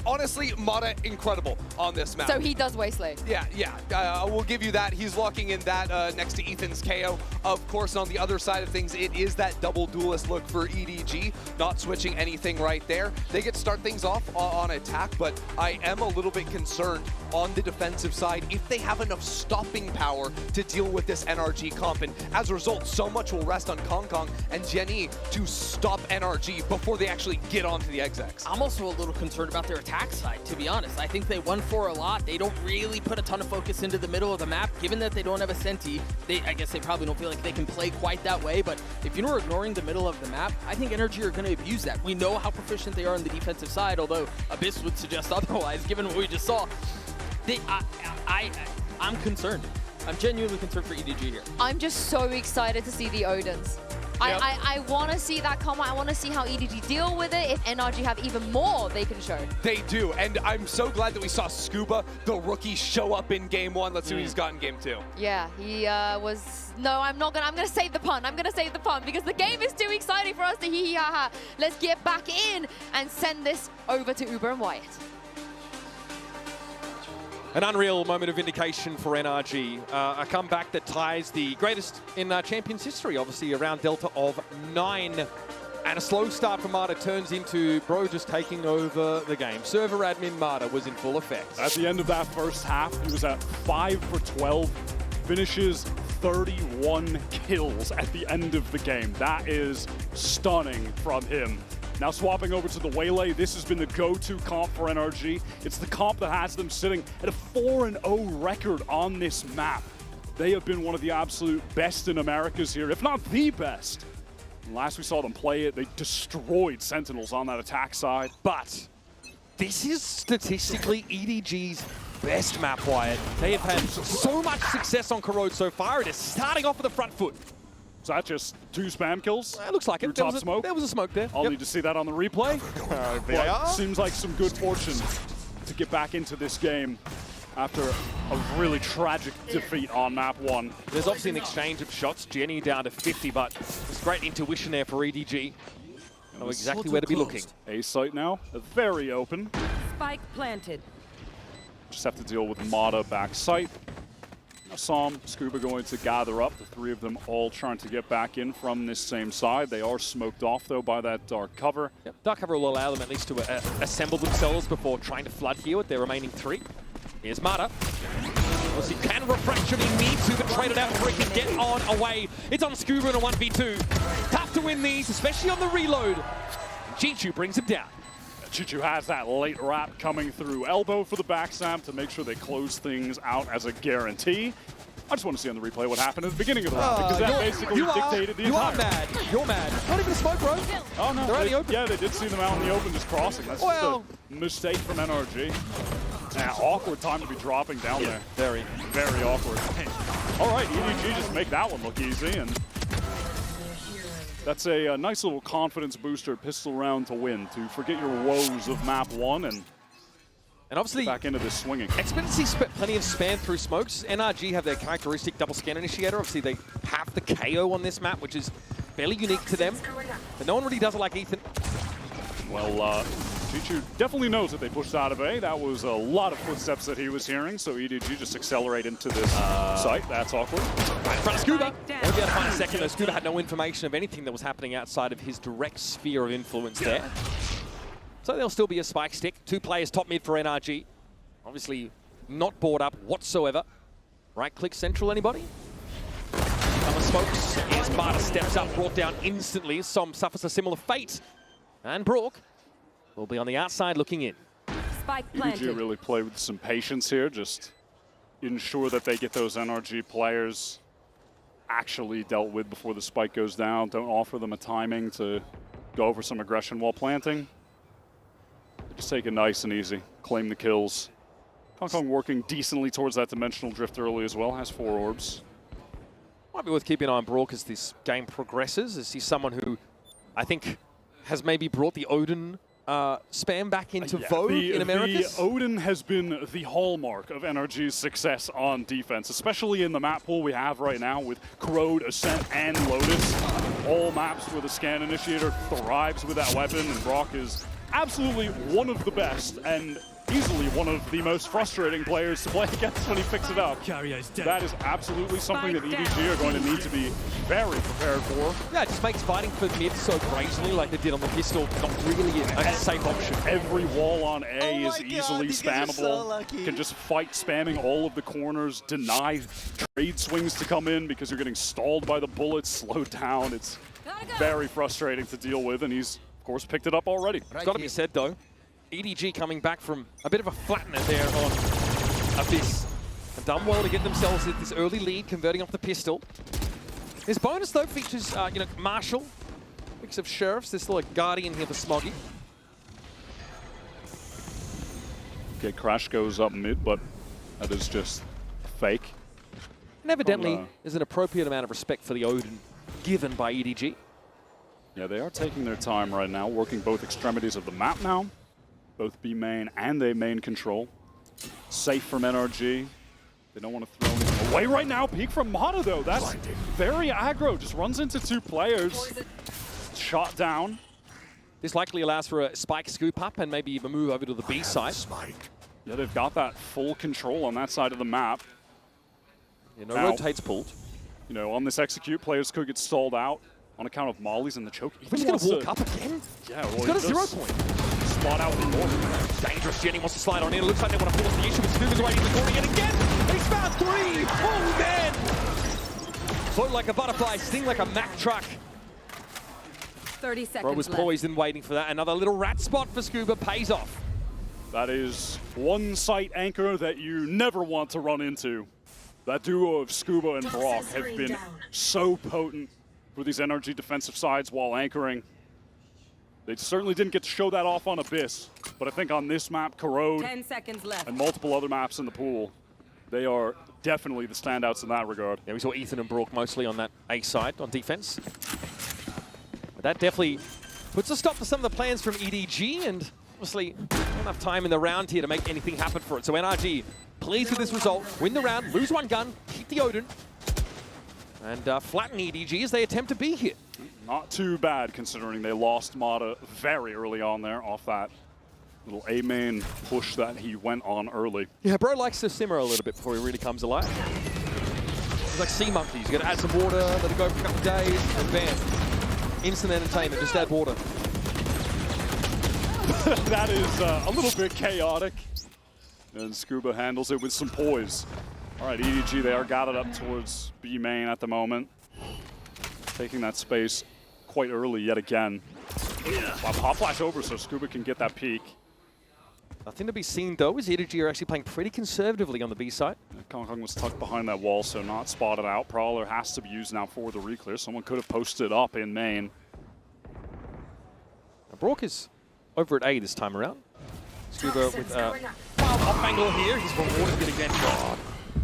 honestly, Mata, incredible on this map. So he does Wasteland. Yeah. We'll give you that. He's locking in that next to Ethan's KO. Of course, on the other side of things, it is that double duelist look for EDG. Not switching anything right there. They get to start things off on attack, but I am a little bit concerned on the defensive side if they have enough stopping power to deal with this NRG comp. And as a result, so much will rest on Kong Kong and Jenny to stop NRG before they actually get onto the execs. I'm also a little concerned about their attack side, to be honest. I think they 1-4 a lot. They don't really put a ton of focus into the middle of the map. Given that they don't have a Senti, I guess they probably don't feel like they can play quite that way. But if you're ignoring the middle of the map, I think NRG are going to abuse that. We know how proficient they are on the defensive side, although Abyss would suggest otherwise, given what we just saw. I'm concerned. I'm genuinely concerned for EDG here. I'm just so excited to see the Odins. Yep. I want to see that come. I want to see how EDG deal with it if NRG have even more they can show. They do, and I'm so glad that we saw Scuba, the rookie, show up in game 1. Let's see what he's got in game 2. Yeah, he was... No, I'm not gonna... I'm gonna save the pun. I'm gonna save the pun because the game is too exciting for us to hee hee ha ha. Let's get back in and send this over to Uber and Wyatt. An unreal moment of vindication for NRG. A comeback that ties the greatest in Champions history, obviously around delta of 9. And a slow start for Mata turns into Bro just taking over the game. Server admin Mata was in full effect. At the end of that first half, he was at 5 for 12, finishes 31 kills at the end of the game. That is stunning from him. Now swapping over to the Waylay, this has been the go-to comp for NRG. It's the comp that has them sitting at a 4-0 record on this map. They have been one of the absolute best in Americas here, if not the best. And last we saw them play it, they destroyed Sentinels on that attack side. But this is statistically EDG's best map, Wyatt. They have had so much success on Corrode so far. It is starting off with the front foot. Is that just 2 spam kills? It looks like it. Top smoke? There was a smoke there. I'll need to see that on the replay. But seems like some good fortune to get back into this game after a really tragic defeat on map 1. There's obviously an exchange of shots. Jenny down to 50, but there's great intuition there for EDG. Know exactly where to be looking. A site now, very open. Spike planted. Just have to deal with Mata back site. Sam, Scuba going to gather up. The 3 of them all trying to get back in from this same side. They are smoked off, though, by that dark cover. Yep. Dark cover will allow them at least to assemble themselves before trying to flood here with their remaining 3. Here's Mata. Well, he can refresh if he needs to, but trade it out before he can get on away. It's on Scuba in a 1v2. Tough to win these, especially on the reload. Chichu brings him down. Chichu has that late wrap coming through. Elbow for the backstab to make sure they close things out as a guarantee. I just want to see on the replay what happened at the beginning of the round, because that basically dictated the entire... You are mad. You're mad. Not even a smoke, bro. Oh, no. They're only open. Yeah, they did see them out in the open just crossing. That's just a mistake from NRG. Awkward time to be dropping down there. Very. Very awkward. All right, EDG just make that one look easy, and that's a nice little confidence booster pistol round to win, to forget your woes of map 1 and obviously back into this swinging. Expectancy plenty of spam through smokes. NRG have their characteristic double scan initiator. Obviously they have the KO on this map, which is fairly unique to them. But no one really does it like Ethan. Well, Chichu definitely knows that they pushed out of A. That was a lot of footsteps that he was hearing, so EDG just accelerate into this site. That's awkward. Right in front of Scuba. Won't be able to find a second, though. Scuba had no information of anything that was happening outside of his direct sphere of influence there. So there'll still be a spike stick. 2 players top mid for NRG. Obviously not board up whatsoever. Right-click central, anybody? Summer smokes. As Mata steps up, brought down instantly. Som suffers a similar fate. And Brook will be on the outside looking in. Spike planted. EDG really play with some patience here, just ensure that they get those NRG players actually dealt with before the spike goes down. Don't offer them a timing to go over some aggression while planting. Just take it nice and easy. Claim the kills. Kong Kong working decently towards that dimensional drift early as well. Has 4 orbs. Might be worth keeping an eye on Brook as this game progresses. Is he someone who I think has maybe brought the Odin spam back into vogue in Americas? The Odin has been the hallmark of NRG's success on defense, especially in the map pool we have right now with Corrode, Ascent, and Lotus. All maps where the scan initiator thrives with that weapon, and Brock is absolutely one of the best and easily one of the most frustrating players to play against when he picks it up. That is absolutely something that EDG are going to need to be very prepared for. Yeah, it just makes fighting for mid so crazily like they did on the pistol not really a safe option. Every wall on A is God, easily these guys are spammable. so lucky. Can just fight spamming all of the corners, deny trade swings to come in because you're getting stalled by the bullets, slowed down. It's very frustrating to deal with, and he's, of course, picked it up already. It's got to be said, though, EDG coming back from a bit of a flattener there on Abyss. And done well to get themselves this early lead, converting off the pistol. His bonus, though, features, you know, Marshall, mix of sheriffs. There's still a Guardian here for Smoggy. Okay, Crash goes up mid, but that is just fake. And evidently, there's an appropriate amount of respect for the Odin given by EDG. Yeah, they are taking their time right now, working both extremities of the map now. Both B main and A main control. Safe from NRG. They don't want to throw anything away right now. Peek from Mata, though. That's very aggro. Just runs into two players. Shot down. This likely allows for a spike scoop up and maybe even move over to the B side. Yeah, they've got that full control on that side of the map. Yeah, no Now, rotates pulled. You know, on this execute, players could get stalled out on account of mollies and the choke. He's going to walk up again? Yeah, well, he's got a 0 point. Spot out the north. Dangerous. Jenny wants to slide on in. It looks like they want to force the issue with Scoobers waiting in the corner yet again. He's found 3. Oh, man. Float like a butterfly, sting like a Mack truck. 30 seconds Bro was left. poised and waiting for that. Another little rat spot for Scuba pays off. That is one site anchor that you never want to run into. That duo of Scuba and Brock have been so potent for these NRG defensive sides while anchoring. They certainly didn't get to show that off on Abyss, but I think on this map, Corrode, 10 seconds left. and multiple other maps in the pool, they are definitely the standouts in that regard. Yeah, we saw Ethan and Brock mostly on that A side on defense. But that definitely puts a stop to some of the plans from EDG, and obviously not enough time in the round here to make anything happen for it. So NRG pleased with this result, win the round, lose one gun, keep the Odin, and flatten EDG as they attempt to be here. Not too bad considering they lost Mata very early on there off that little A main push that he went on early. Yeah, bro likes to simmer a little bit before he really comes alive. He's like sea monkeys. You gotta add some water, let it go for a couple of days, and bam. Instant entertainment, just add water. That is a little bit chaotic. And Scuba handles it with some poise. All right, EDG, they are gathered up towards B main at the moment. Taking that space quite early yet again. Wow, pop flash over so Scuba can get that peek. Nothing to be seen though, as EDG are actually playing pretty conservatively on the B side. Kong Kong was tucked behind that wall, so not spotted out. Prowler has to be used now for the reclear. Someone could have posted up in main. Now, Brock is over at A this time around. Scuba with wild off angle here. He's rewarded it again. God,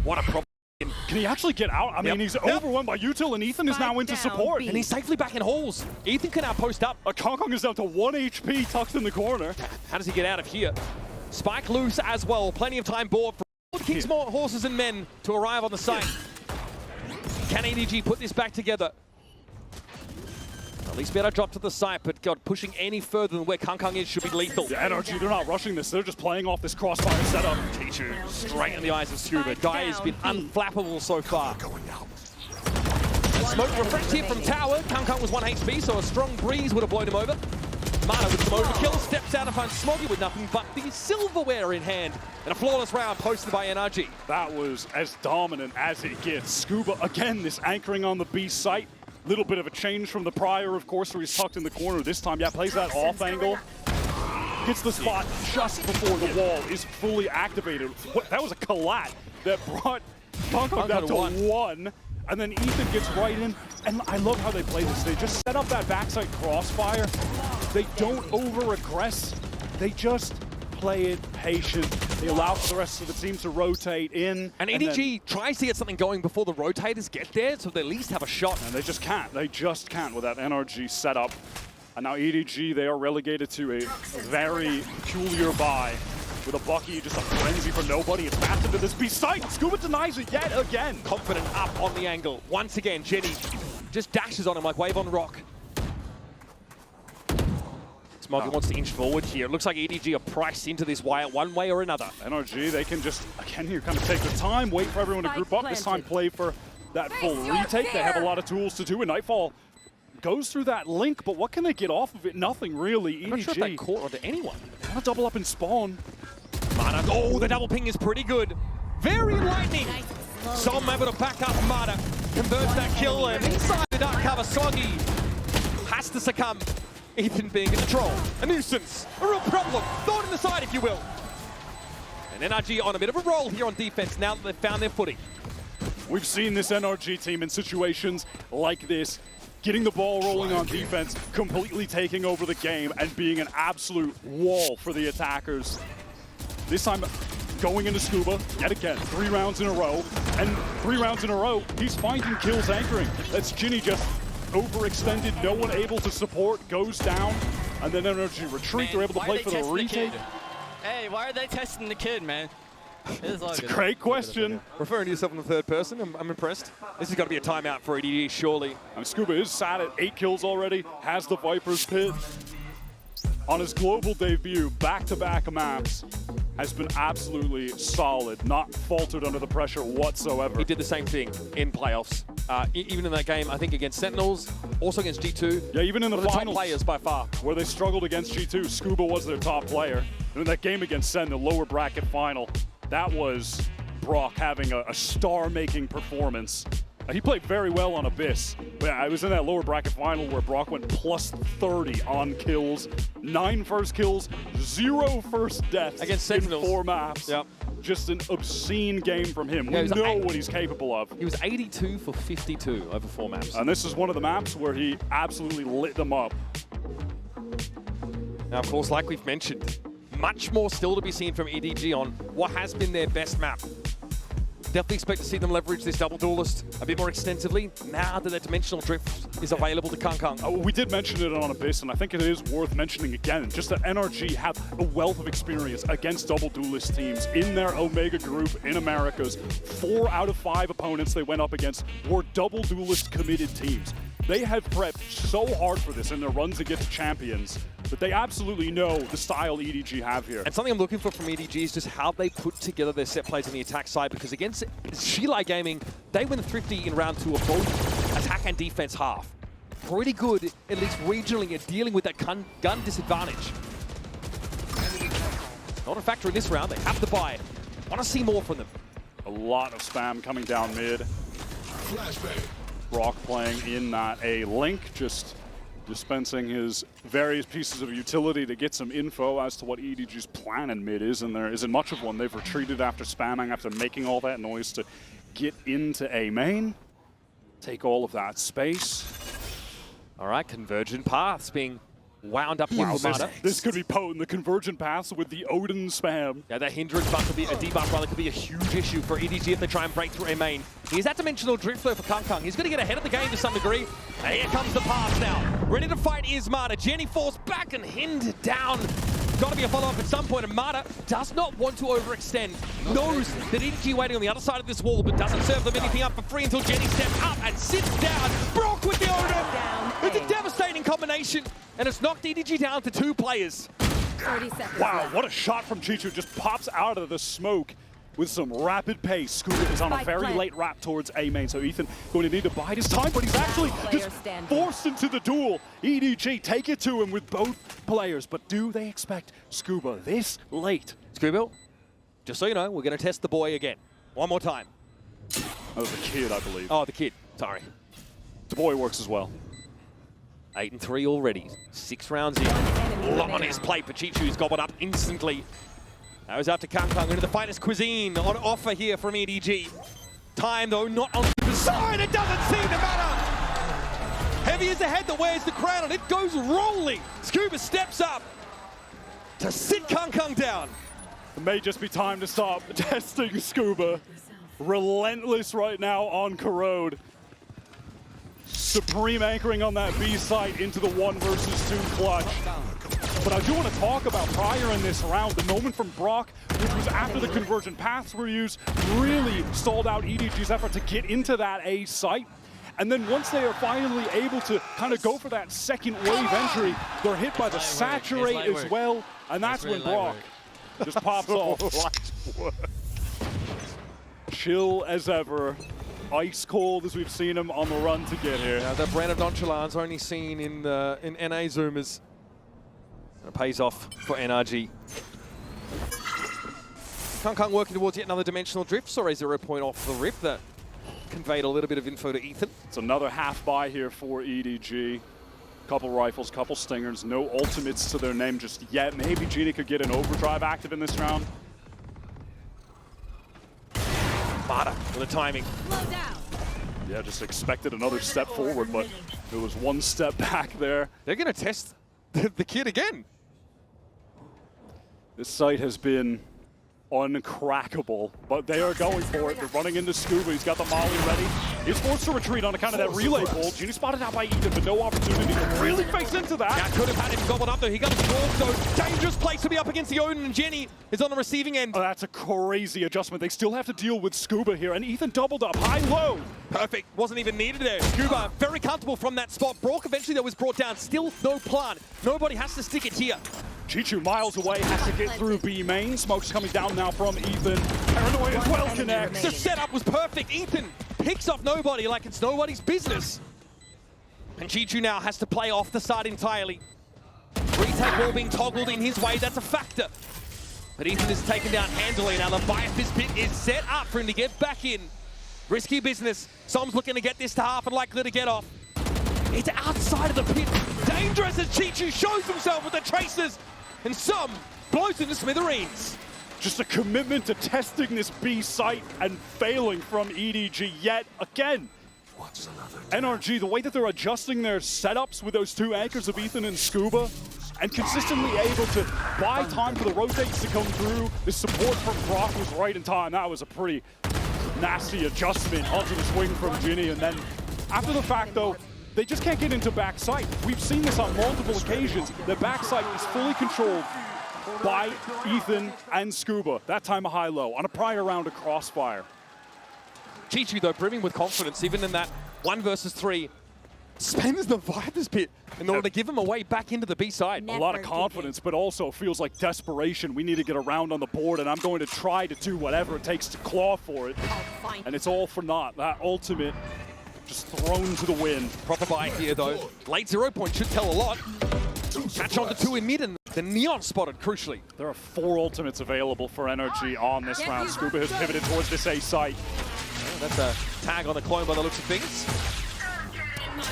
what a problem. Can he actually get out? I mean, he's overwhelmed by Util, and Ethan is now into support. And he's safely back in halls. Ethan can now post up. Kong Kong is down to 1 HP, tucked in the corner. How does he get out of here? Spike loose as well. Plenty of time board for King's more horses and men to arrive on the site. Can EDG put this back together? At least be able to drop to the site, but God, pushing any further than where Kong Kong is should be lethal. The NRG, they're not rushing this. They're just playing off this crossfire setup. Teacher straight in the eyes of Scuba. Guy has been unflappable so far. And smoke refreshed here from Tower. Kong Kong was 1 HP, so a strong breeze would have blown him over. Mata with some overkill, steps out and finds Smoggy with nothing but the silverware in hand. And a flawless round posted by NRG. That was as dominant as it gets. Scuba, again, this anchoring on the B site. Little bit of a change from the prior, of course, where he's tucked in the corner. This time, yeah, plays that off angle. Gets the spot just before the wall is fully activated. That was a collat that brought Kong Kong down to 1. And then Ethan gets right in. And I love how they play this. They just set up that backside crossfire. They don't over-aggress. They just play it patient. They allow for the rest of the team to rotate in. And EDG tries to get something going before the rotators get there, so they at least have a shot. And they just can't. They just can't with that NRG setup. And now EDG, they are relegated to a very peculiar buy. With a Bucky, just a frenzy for nobody. It's back into this beast site. Scuba denies it yet again. Confident up on the angle. Once again, Jenny just dashes on him like Wave on Rock. Smoggy wants to inch forward here. It looks like EDG are priced into this wire one way or another. NRG, they can just, again here, kind of take the time, wait for everyone to group up, this time play for that full retake. They have a lot of tools to do, and Nightfall goes through that link, but what can they get off of it? Nothing really. I'm not sure if they caught onto anyone. Want to double up and spawn. Marta, oh, the double ping is pretty good. Very lightning. Som able to back up Marta, converts that kill, and inside the dark cover, Soggy has to succumb. Ethan being a troll, a nuisance, a real problem, thorn in the side if you will. And NRG on a bit of a roll here on defense now that they've found their footing. We've seen this NRG team in situations like this, getting the ball rolling on defense, completely taking over the game, and being an absolute wall for the attackers. This time, going into Scuba, yet again, 3 rounds in a row, and 3 rounds in a row, he's finding kills anchoring. That's Ginny just overextended, no one able to support, goes down, and then NRG retreat, they're able to play for the retake. Hey, why are they testing the kid, man? It's a great question. Referring to yourself in the third person, I'm impressed. This has got to be a timeout for EDG, surely. And Scuba is sat at 8 kills already, has the Viper's Pit. On his global debut, back-to-back maps, has been absolutely solid, not faltered under the pressure whatsoever. He did the same thing in playoffs. Even in that game, I think against Sentinels, also against G2. Yeah, even in the finals, top players by far. where they struggled against G2, Scuba was their top player. And in that game against Sen, the lower bracket final, that was Brock having a star-making performance. He played very well on Abyss. But I was in that lower bracket final where Brock went plus 30 on kills, 9 first kills, 0 first deaths against Sentinels in 4 maps. Yep. Just an obscene game from him. Yeah, We know what he's capable of. He was 82 for 52 over 4 maps. And this is one of the maps where he absolutely lit them up. Now, of course, like we've mentioned, much more still to be seen from EDG on what has been their best map. Definitely expect to see them leverage this double duelist a bit more extensively now that their dimensional drift is available to Kung. We did mention it on Abyss, and I think it is worth mentioning again, just that NRG have a wealth of experience against double duelist teams in their Omega group in Americas. 4 out of 5 opponents they went up against were double duelist committed teams. They have prepped so hard for this in their runs against champions that they absolutely know the style EDG have here. And something I'm looking for from EDG is just how they put together their set plays on the attack side, because against Shilai Gaming, they win Thrifty in round 2 of both attack and defense half. Pretty good, at least regionally, at dealing with that gun disadvantage. Not a factor in this round, they have to buy it. Want to see more from them. A lot of spam coming down mid. Brock playing in that A link, just dispensing his various pieces of utility to get some info as to what EDG's plan in mid is, and there isn't much of one. They've retreated after spamming, after making all that noise to get into A main, take all of that space. All right, convergent paths being wound up here. Wow, this could be potent. The convergent paths with the Odin spam. Yeah, that hindrance buff could be a debuff, rather, could be a huge issue for EDG if they try and break through a main. He's that dimensional drift though for Kung. He's going to get ahead of the game to some degree. And here comes the pass now. Ready to fight is Marta. Jenny falls back and Hind down. Got to be a follow-up at some point, and Marta does not want to overextend. Knows that EDG waiting on the other side of this wall, but doesn't serve them anything up for free until Jenny steps up and sits down. Brock with the Odin! It's a devastating combination, and it's knocked EDG down to 2 players. 30 seconds. Wow, what a shot from Chichu. Just pops out of the smoke with some rapid pace. Scooter is on a very late wrap towards A main, so Ethan going to need to bide his time, but he's actually just forced into the duel. EDG take it to him with both players, but do they expect Scuba this late? Scuba, just so you know, we're going to test the boy again. One more time. Oh, the kid, I believe. Oh, the kid. Sorry. The boy works as well. 8-3 already. 6 rounds in. A lot on his plate, but Chichu's gobbled up instantly. Now he's out to Kung into the finest cuisine on offer here from EDG. Time, though, not on the side. It doesn't seem to matter. Heavy is the head that wears the crown, and it goes rolling. Scuba steps up to sit Kung down. It may just be time to stop testing Scuba. Relentless right now on Corrode. Supreme anchoring on that B site into the 1 versus 2 clutch. But I do want to talk about prior in this round, the moment from Brock, which was after the convergent paths were used, really stalled out EDG's effort to get into that A site. And then once they are finally able to kind of go for that second wave entry, they're hit by the saturate as well. And that's when Brock just pops off. Chill as ever. Ice cold as we've seen him on the run to get here. That brand of nonchalance only seen in NA Zoomers. And it pays off for NRG. Kang working towards yet another dimensional drift. Sorry, 0 point off the rip. That conveyed a little bit of info to Ethan. It's another half buy here for EDG. Couple rifles, couple stingers, no ultimates to their name just yet. Maybe Genie could get an overdrive active in this round. Mata with the timing. Yeah, just expected another step forward, but it was one step back there. They're going to test the kid again. This site has been uncrackable, but they are going for it. They're running into Scuba. He's got the molly ready. He's forced to retreat on account of that relay pull. Genie spotted out by Ethan, but no opportunity to really face into that. That could have had him gobbled up though. He got his ball, so dangerous place to be up against the Odin, and Jenny is on the receiving end. Oh, that's a crazy adjustment. They still have to deal with Scuba here, and Ethan doubled up, high-low. Perfect. Wasn't even needed there. Scuba very comfortable from that spot. Brock eventually though was brought down. Still no plan. Nobody has to stick it here. Chichu miles away, has to get through B main. Smoke's coming down now from Ethan. Paranoia as well connects. The setup was perfect. Ethan picks off nobody like it's nobody's business. And Chichu now has to play off the side entirely. Retake ball being toggled in his way, that's a factor. But Ethan is taken down handily. Now the Leviathan's pit is set up for him to get back in. Risky business. Som's looking to get this to half and likely to get off. It's outside of the pit. Dangerous as Chichu shows himself with the tracers. And Som blows into smithereens. Just a commitment to testing this B site and failing from EDG yet again. NRG, the way that they're adjusting their setups with those two anchors of Ethan and Scuba, and consistently able to buy time for the rotates to come through. The support from Brock was right in time. That was a pretty nasty adjustment onto the swing from Ginny. And then after the fact though, they just can't get into backside. We've seen this on multiple occasions. The backside is fully controlled by Ethan and Scuba. That time a high-low on a prior round of Crossfire. Chichu though brimming with confidence, even in that 1 versus 3. Spends the Viper's pit in order to give him a way back into the B side. A lot of confidence, but also feels like desperation. We need to get around on the board, and I'm going to try to do whatever it takes to claw for it. And it's all for naught. That ultimate just thrown to the wind. Proper buy here though. Late 0 point should tell a lot. Catch on to 2 in mid, and the Neon spotted crucially. There are 4 ultimates available for NRG on this round. Scuba has pivoted towards this A site. That's a tag on the clone by the looks of things.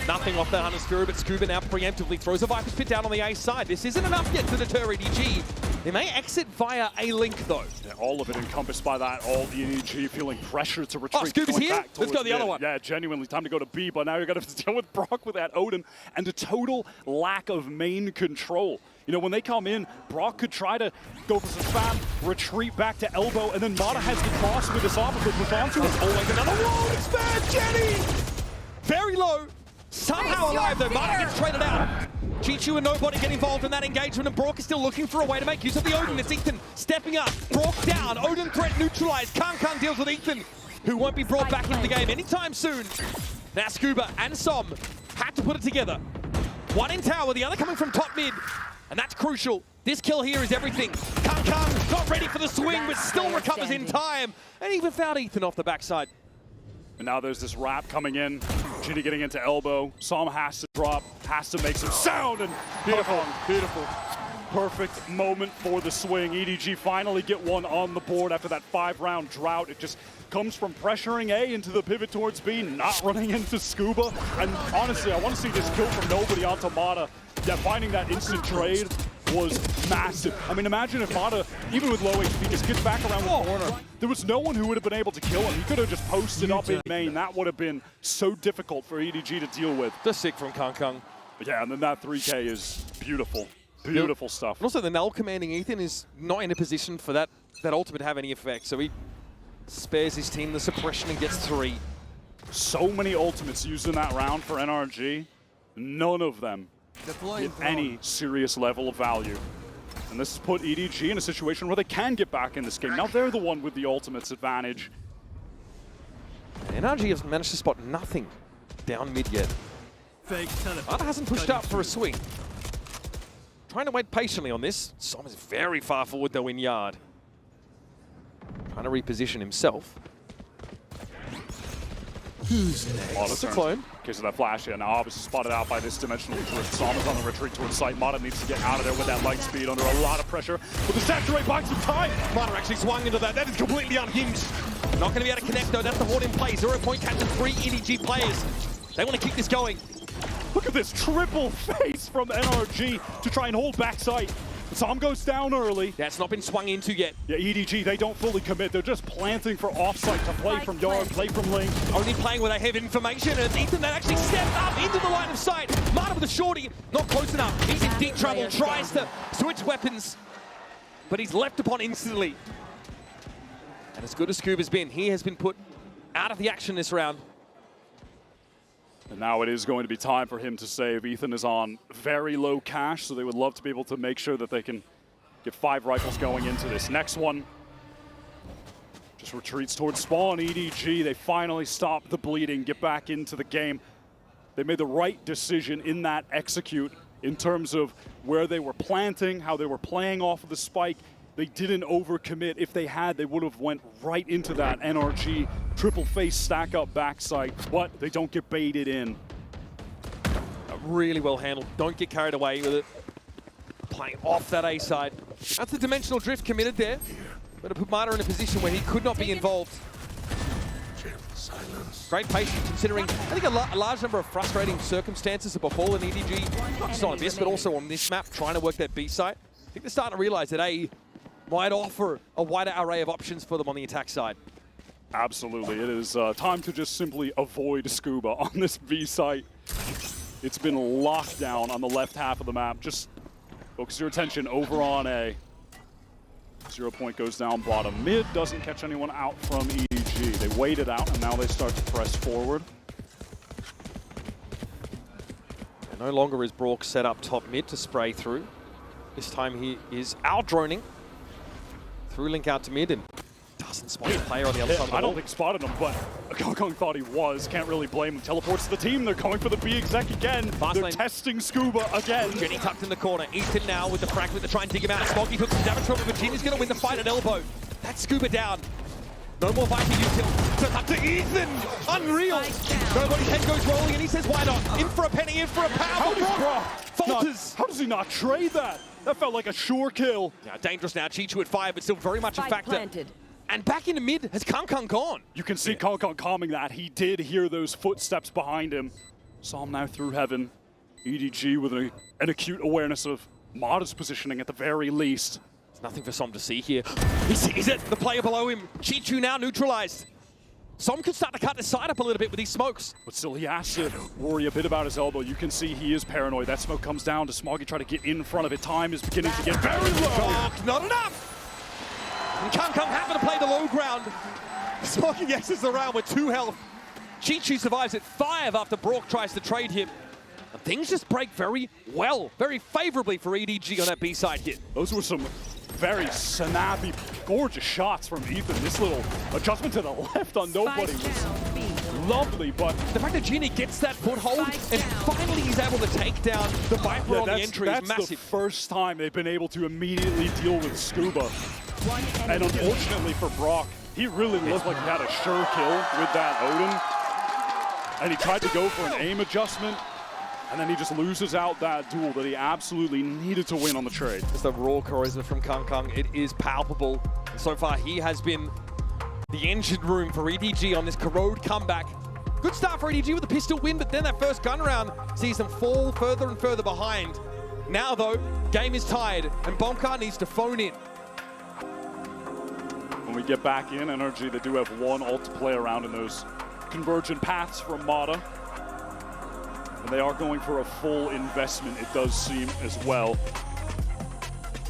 Nothing off that Hunter's Fury, but Scuba now preemptively throws a Viper's Pit down on the A side. This isn't enough yet to deter EDG. They may exit via a link though. Yeah, all of it encompassed by that. All the EDG feeling pressure to retreat. Oh, Scuba's here? Let's go the other one. Yeah, genuinely time to go to B, but now you're going to deal with Brock with that Odin and a total lack of main control. You know, when they come in, Brock could try to go for some spam, retreat back to elbow, and then Mata has the cross with this opposite push onto him. Oh, like another wall expand, Jenny! Very low. Somehow alive though, Mata gets traded out. Chichu and nobody get involved in that engagement, and Brock is still looking for a way to make use of the Odin. It's Ethan stepping up, Brock down, Odin threat neutralized. Kang deals with Ethan, who won't be brought back into the game anytime soon. Now Scuba and Som had to put it together. One in tower, the other coming from top mid, and that's crucial. This kill here is everything. Kang not ready for the swing, but still recovers in time, and even found Ethan off the backside. And now there's this wrap coming in. Ginny getting into elbow. Som has to drop, has to make some sound, and beautiful, beautiful. Perfect moment for the swing. EDG finally get one on the board after that 5-round drought. It just comes from pressuring A into the pivot towards B, not running into Scuba. And honestly, I want to see this kill from nobody onto Mata. Yeah, finding that instant trade was massive. I mean, imagine if Mata, even with low HP, just gets back around the corner. There was no one who would have been able to kill him. He could have just posted up in main. That would have been so difficult for EDG to deal with. The sick from Kang. Yeah, and then that 3K is beautiful. Beautiful stuff. And also the null commanding Ethan is not in a position for that ultimate to have any effect. So he spares his team the suppression and gets 3. So many ultimates used in that round for NRG. None of them with any serious level of value. And this has put EDG in a situation where they can get back in this game. Now they're the one with the ultimates advantage. NRG has managed to spot nothing down mid yet. Mata hasn't pushed up for a swing. Trying to wait patiently on this. Som is very far forward though in yard. Trying to reposition himself. Mata's a clone. In case of that flash, yeah, now obviously spotted out by this dimensional drift. Som is on the retreat towards site. Mata needs to get out of there with that light speed under a lot of pressure. But the saturate buys some time. Mata actually swung into that. That is completely unhinged. Not going to be able to connect though. That's the Horde in play. 0 point captain, 3 EDG players. They want to keep this going. Look at this triple face from NRG to try and hold backside. Som goes down early. Yeah, it's not been swung into yet. Yeah, EDG, they don't fully commit. They're just planting for offsite to play from yard, play from lane. Only playing when they have information, and Ethan that actually stepped up into the line of sight. Mata with a shorty, not close enough. He's in deep trouble, tries to switch weapons, but he's leapt upon instantly. And as good as Scuba's been, he has been put out of the action this round. And now it is going to be time for him to save. Ethan is on very low cash, so they would love to be able to make sure that they can get 5 rifles going into this. Next one just retreats towards spawn. EDG, they finally stop the bleeding, get back into the game. They made the right decision in that execute in terms of where they were planting, how they were playing off of the spike. They didn't overcommit. If they had, they would have went right into that NRG triple face stack up backside, but they don't get baited in. Really well handled. Don't get carried away with it. Playing off that A side. That's the dimensional drift committed there. But to put Mata in a position where he could not be involved. Great patience considering, I think, a large number of frustrating circumstances have befallen EDG. Not just on this, but also on this map, trying to work that B site. I think they're starting to realize that A might offer a wider array of options for them on the attack side. Absolutely. It is time to just simply avoid Scuba on this B site. It's been locked down on the left half of the map. Just focus your attention over on A. 0 point goes down bottom. Mid doesn't catch anyone out from EDG. They wait it out, and now they start to press forward. And no longer is Brock set up top mid to spray through. This time he is out-droning. Through link out to mid and doesn't spot the player on the other side of the I don't wall. think spotted him, but Kong thought he was. Can't really blame him. Teleports to the team. They're going for the B exec again. Fast They're lane. testing Scuba again. Jenny tucked in the corner. Ethan now with the fragment to try and dig him out. Smoggy took some damage from him, but Jenny's going to win the fight at elbow. That's Scuba down. No more Viking util. So it's up to Ethan. Unreal. Nobody's head goes rolling and he says, why not? In for a penny, in for a pound. Falters. How does he not trade that? That felt like a sure kill. Now dangerous now. Chichu at 5, but still very much a Spike factor. planted. And back into mid has Kong gone. You can see Kong calming that. He did hear those footsteps behind him. Saw him now through heaven. EDG with an acute awareness of Mata's positioning at the very least. There's nothing for Som to see here. He sees it. The player below him. Chichu now neutralized. Som could start to cut the side up a little bit with these smokes. But still, he has to worry a bit about his elbow. You can see he is paranoid. That smoke comes down to Smoggy try to get in front of it. Time is beginning to get very low. Not enough! And Kong happen to play the low ground. Smoggy X's around with 2 health. Chichu survives at 5 after Brock tries to trade him. And things just break very well, very favorably for EDG on that B-side hit. Those were some very snappy, gorgeous shots from Ethan. This little adjustment to the left on nobody was lovely, but the fact that Genie gets that foothold and finally he's able to take down the Viper on the entry is massive. That's the first time they've been able to immediately deal with Scuba. And unfortunately for Brock, he really looked like he had a sure kill with that Odin. And he tried to go for an aim adjustment, and then he just loses out that duel that he absolutely needed to win on the trade. Just the raw charisma from Kong. It is palpable. So far, he has been the engine room for EDG on this corrode comeback. Good start for EDG with a pistol win, but then that first gun round sees them fall further and further behind. Now, though, game is tied, and Bonkar needs to phone in. When we get back in, NRG, they do have one ult to play around in those convergent paths from Mata. And they are going for a full investment, it does seem, as well.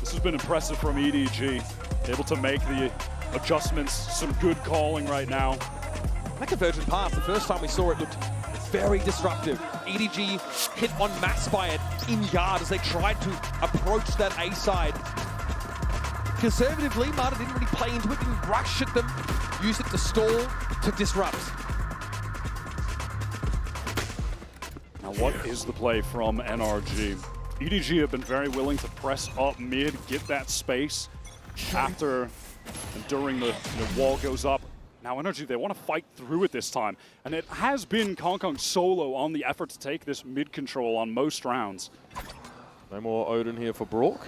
This has been impressive from EDG. Able to make the adjustments, some good calling right now. That convergent path, the first time we saw it, looked very disruptive. EDG hit en masse by it in guard as they tried to approach that A side. Conservatively, Mata didn't really play into it, didn't rush at them, used it to stall, to disrupt. What is the play from NRG? EDG have been very willing to press up mid, get that space after and during the wall goes up. Now NRG, they want to fight through it this time. And it has been Kong solo on the effort to take this mid control on most rounds. No more Odin here for Brook.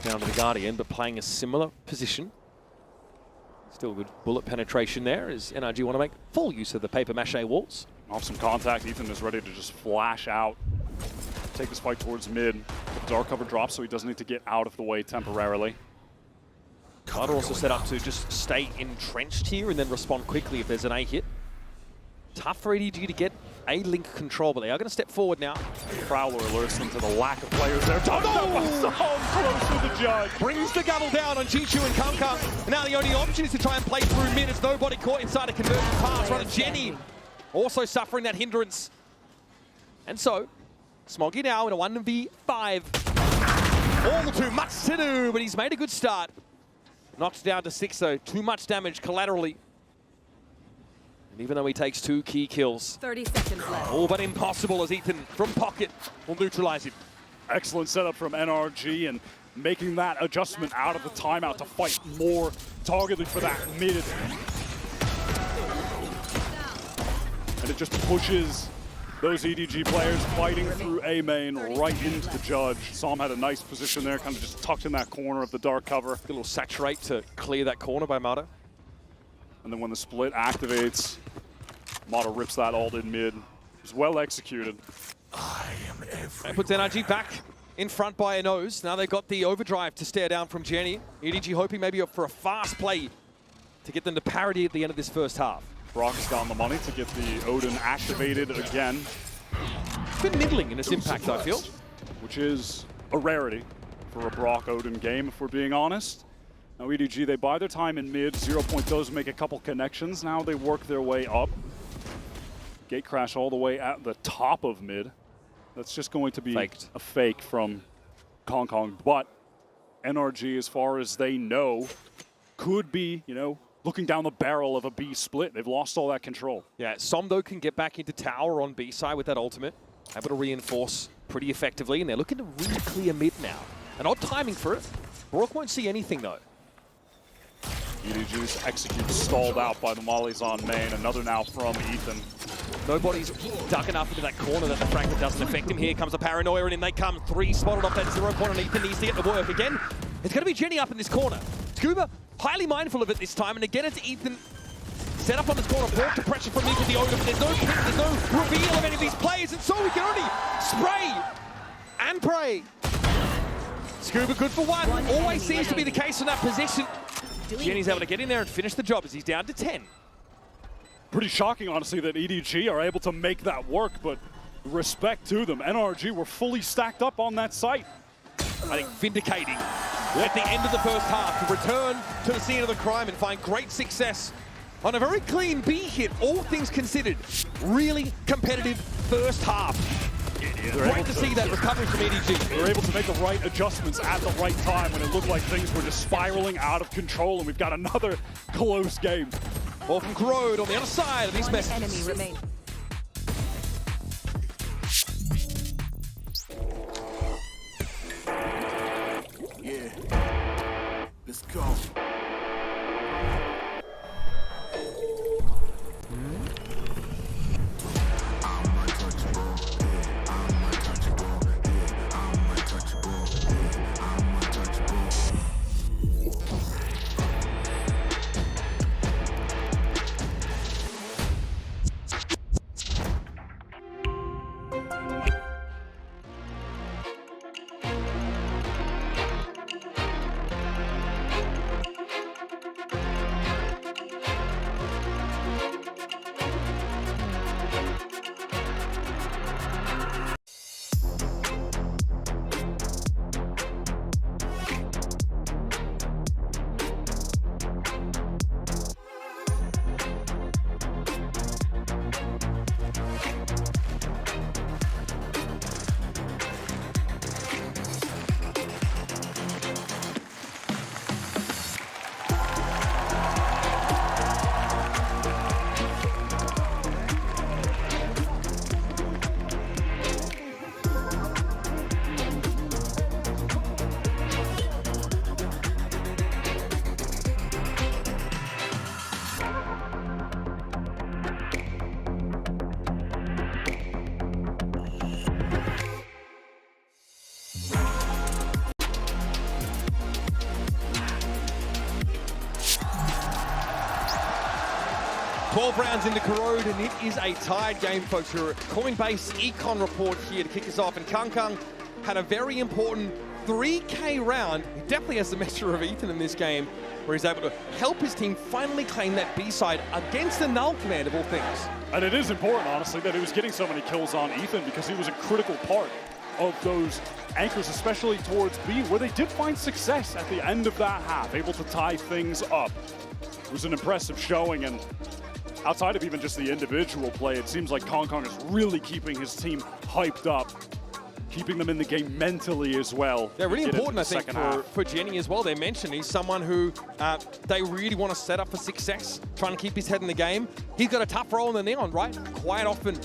Down to the Guardian, but playing a similar position. Still good bullet penetration there as NRG want to make full use of the paper mache walls. Off some contact, Ethan is ready to just flash out. Take this fight towards mid. The dark cover drops so he doesn't need to get out of the way temporarily. Carter also set up to just stay entrenched here and then respond quickly if there's an A hit. Tough for EDG to get A link control, but they are going to step forward now. Prowler alerts them to the lack of players there. Close to the judge. Brings the gavel down on Chichu and Kong. Now the only option is to try and play through mid. It's nobody caught inside a conversion pass. Runner Jenny also suffering that hindrance. And so, Smoggy now in a 1v5. All too much to do, but he's made a good start. Knocked down to 6 though, too much damage collaterally. And even though he takes 2 key kills, 30 seconds left. all but impossible as Ethan from pocket will neutralize him. Excellent setup from NRG and making that adjustment out of the timeout to fight more targeted for that mid. And it just pushes those EDG players fighting through A main right into the judge. Som had a nice position there, kind of just tucked in that corner of the dark cover. A little saturate to clear that corner by Mata. And then when the split activates, Mata rips that ult in mid. It was well executed. That puts NRG back in front by a nose. Now they've got the overdrive to stare down from Jenny. EDG hoping maybe for a fast play to get them to parity at the end of this first half. Brock's got the money to get the Odin activated again. It's been middling in its impact, I feel. Which is a rarity for a Brock Odin game, if we're being honest. Now EDG, they buy their time in mid. 0 Point does make a couple connections. Now they work their way up. Gate crash all the way at the top of mid. That's just going to be Faked. a fake from Kong. But NRG, as far as they know, could be, looking down the barrel of a B split. They've lost all that control. Yeah, Som though can get back into tower on B side with that ultimate. Able to reinforce pretty effectively, and they're looking to really clear mid now. An odd timing for it. Brock won't see anything though. EDG's execute stalled out by the mollies on main. Another now from Ethan. Nobody's dug enough into that corner that the fragment doesn't affect him. Here comes a paranoia, and in they come. 3 spotted off that 0 Point, and Ethan needs to get the work again. It's going to be Jenny up in this corner. Scuba, highly mindful of it this time, and again it's Ethan set up on this corner, brought to pressure from mid with the Odin, but there's no pick, there's no reveal of any of these plays, and so we can only spray and pray. Scuba good for 1. Always seems to be the case in that position. Jenny's able to get in there and finish the job as he's down to 10. Pretty shocking, honestly, that EDG are able to make that work, but respect to them. NRG were fully stacked up on that site. I think vindicating at the end of the first half to return to the scene of the crime and find great success on a very clean B hit, all things considered. Really competitive first half. Great to see that recovery from EDG. They were able to make the right adjustments at the right time when it looked like things were just spiraling out of control, and we've got another close game. Ball from Corrode on the other side of these One messages. enemy remains. Yeah, let's go. 12 rounds into Corrode, and it is a tied game, folks. Your Coinbase Econ report here to kick us off, and Kang had a very important 3K round. He definitely has the measure of Ethan in this game, where he's able to help his team finally claim that B-side against the Null command of all things. And it is important, honestly, that he was getting so many kills on Ethan, because he was a critical part of those anchors, especially towards B, where they did find success at the end of that half, able to tie things up. It was an impressive showing, and outside of even just the individual play, it seems like Kang is really keeping his team hyped up, keeping them in the game mentally as well. Yeah, really important, I think, for Jenny as well. They mentioned he's someone who they really want to set up for success, trying to keep his head in the game. He's got a tough role in the Neon, right? Quite often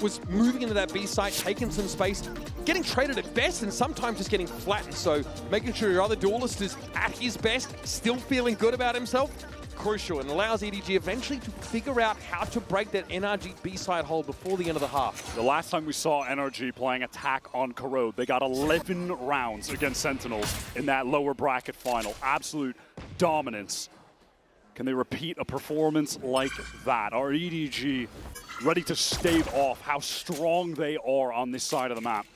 was moving into that B site, taking some space, getting traded at best, and sometimes just getting flattened. So making sure your other duelist is at his best, still feeling good about himself, crucial, and allows EDG eventually to figure out how to break that NRG B-side hold before the end of the half. The last time we saw NRG playing attack on Corrode, they got 11 rounds against Sentinels in that lower bracket final. Absolute dominance. Can they repeat a performance like that? Are EDG ready to stave off how strong they are on this side of the map?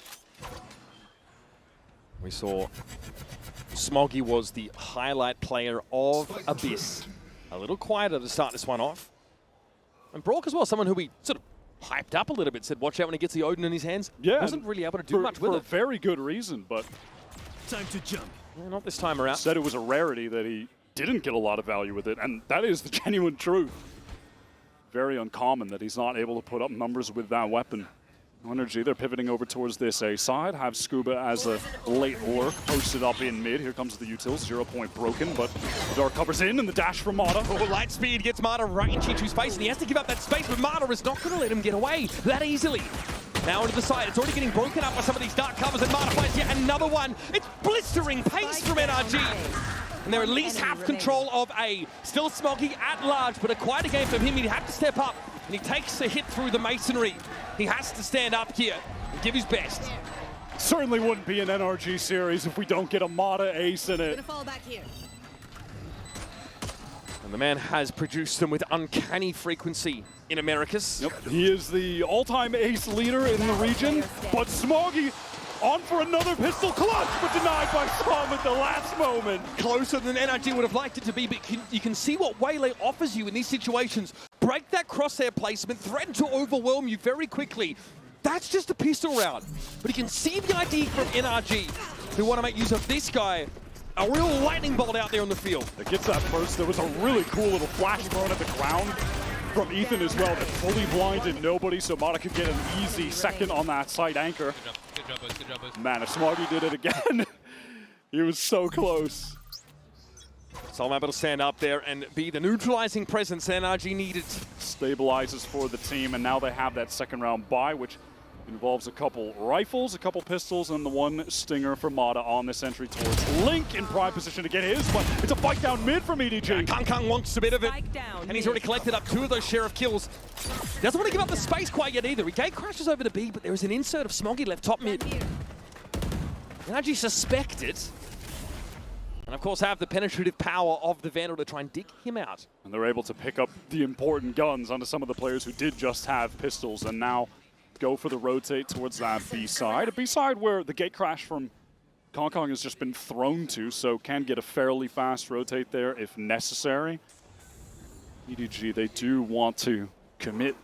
We saw Smoggy was the highlight player of Abyss. A little quieter to start this one off. And Brock as well, someone who we sort of hyped up a little bit, said watch out when he gets the Odin in his hands. Yeah. Wasn't really able to do much with it. For a very good reason, but Time to jump. Yeah, not this time around. said it was a rarity that he didn't get a lot of value with it, and that is the genuine truth. Very uncommon that he's not able to put up numbers with that weapon. NRG, they're pivoting over towards this A side. Have Scuba as a late lurk posted up in mid. Here comes the utils, 0 point broken, but the Dark covers in, and the dash from Mata. Oh, light speed gets Mata right in Chichu's face, and he has to give up that space, but Mata is not going to let him get away that easily. Now into the side, it's already getting broken up by some of these dark covers, and Mata finds yet another one. It's blistering pace from NRG. And they're at least half control of A. Still Smoggy at large, but a quieter game from him. He'd have to step up, and he takes a hit through the masonry. He has to stand up here and give his best. Certainly wouldn't be an NRG series if we don't get a Mata ace in it. Gonna fall back here. And the man has produced them with uncanny frequency in Americas. Yep, he is the all-time ace leader in the region, but Smoggy on for another pistol clutch, but denied by Storm at the last moment. Closer than NRG would have liked it to be, but you can see what Waylay offers you in these situations. Break that crosshair placement, threaten to overwhelm you very quickly. That's just a pistol round. But you can see the idea from NRG, who want to make use of this guy. A real lightning bolt out there on the field. It gets that first. There was a really cool little flash thrown at the ground from Ethan as well that fully blinded nobody, so Mata could get an easy second on that side anchor. Good job, boys. Good job, boys. Man, if Smoggy did it again, he was so close. So I'm able to stand up there and be the neutralizing presence NRG needed. Stabilizes for the team, and now they have that second round bye, which involves a couple rifles, a couple pistols, and the one stinger for Mata on this entry towards Link in prime position to get his, but it's a fight down mid from EDG. Kang wants a bit of it, Spike down and he's mid. already collected up 2 of those sheriff kills. Doesn't want to give up the space quite yet either. He gate crashes over to B, but there is an insert of Smoggy left top mid. NRG suspect it. And of course have the penetrative power of the Vandal to try and dig him out. And they're able to pick up the important guns onto some of the players who did just have pistols, and now go for the rotate towards that B side. A B side where the gate crash from Kang has just been thrown to, so can get a fairly fast rotate there if necessary. EDG, they do want to commit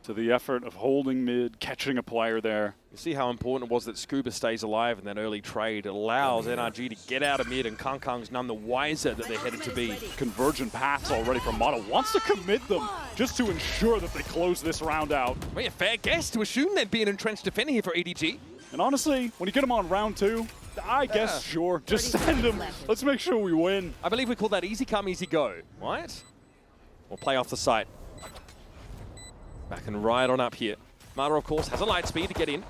to the effort of holding mid, catching a player there. You see how important it was that Scuba stays alive in that early trade. It allows NRG to get out of mid, and Kang's none the wiser that they're headed to be. Convergent paths already from Mata. Wants to commit them just to ensure that they close this round out. Well, a fair guess to assume there'd be an entrenched defender here for EDG. And honestly, when you get them on round 2, I guess, sure, just send them. Let's make sure we win. I believe we call that easy come, easy go, right? We'll play off the site. Back and right on up here. Mata, of course, has a light speed to get in.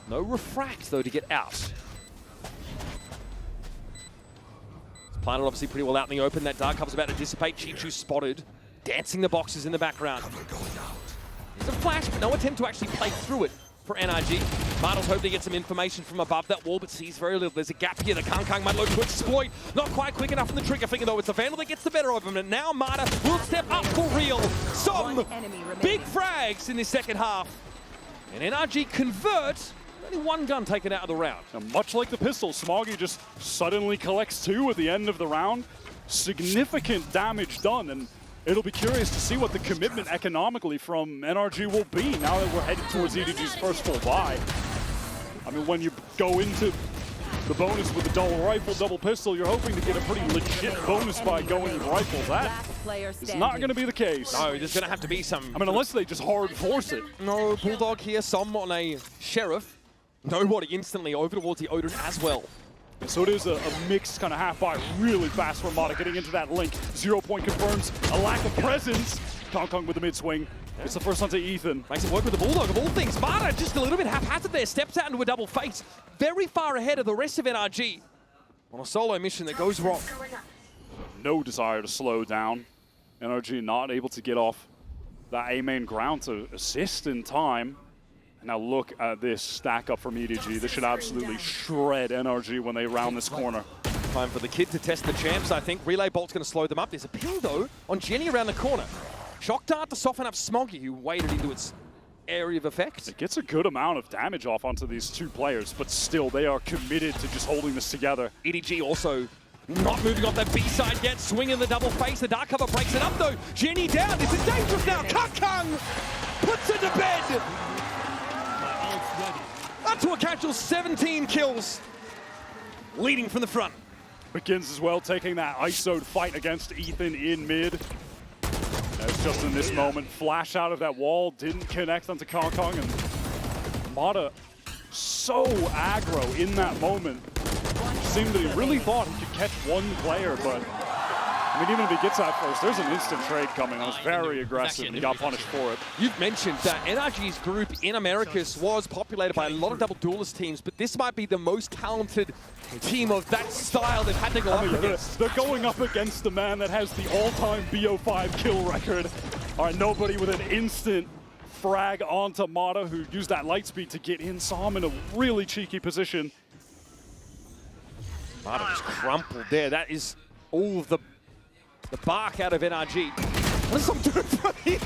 No refract, though, to get out. It's planted obviously pretty well out in the open. That dark cover's about to dissipate. Chichu spotted, dancing the boxes in the background. There's a flash, but no attempt to actually play through it. for NRG. Martel's hoping to get some information from above that wall, but sees very little. There's a gap here that Kang might look to exploit. Not quite quick enough on the trigger finger, though. It's the Vandal that gets the better of him, and now Marta will step up for real. Some big frags in this second half. And NRG convert. Only one gun taken out of the round. And much like the pistol, Smoggy just suddenly collects 2 at the end of the round. Significant damage done, and it'll be curious to see what the commitment economically from NRG will be now that we're heading towards EDG's first full buy. I mean, when you go into the bonus with the double rifle, double pistol, you're hoping to get a pretty legit bonus by going with rifles. That is not going to be the case. No, there's going to have to be some... I mean, unless they just hard force it. No, Bulldog here, some on a Sheriff. Nobody instantly over towards the Odin as well. So it is a mixed kind of half-buy, really fast from Mata getting into that link. 0 point confirms a lack of presence. Kong with the mid-swing. It's the first onto Ethan. Makes it work with the Bulldog of all things. Mata just a little bit haphazard there, steps out into a double face. Very far ahead of the rest of NRG on a solo mission that goes wrong. No desire to slow down. NRG not able to get off that A main ground to assist in time. Now look at this stack up from EDG. This should absolutely shred NRG when they round this corner. Time for the kid to test the champs, I think. Relay Bolt's going to slow them up. There's a ping, though, on Jenny around the corner. Shock Dart to soften up Smoggy, who waded into its area of effect. It gets a good amount of damage off onto these 2 players, but still, they are committed to just holding this together. EDG also not moving off that B side yet. Swinging the double face. The dark cover breaks it up, though. Jenny down. This is dangerous now. Kang puts it to bed. Up to a casual 17 kills, leading from the front. Begins as well, taking that ISO'd fight against Ethan in mid. As just in this moment, flash out of that wall, didn't connect onto Kong, and Mata so aggro in that moment. Seemed that he really thought he could catch 1 player, but I mean, even if he gets out first, there's an instant trade coming. That was very aggressive and he got punished for it. You've mentioned that NRG's group in Americas was populated by a lot of double duelist teams, but this might be the most talented team of that style they've had to go up against. They're going up against the man that has the all-time BO5 kill record. All right, nobody with an instant frag onto Mata, who used that light speed to get in. Saw him in a really cheeky position. Mata just crumpled there. That is all of the bark out of NRG. What is I'm doing from here?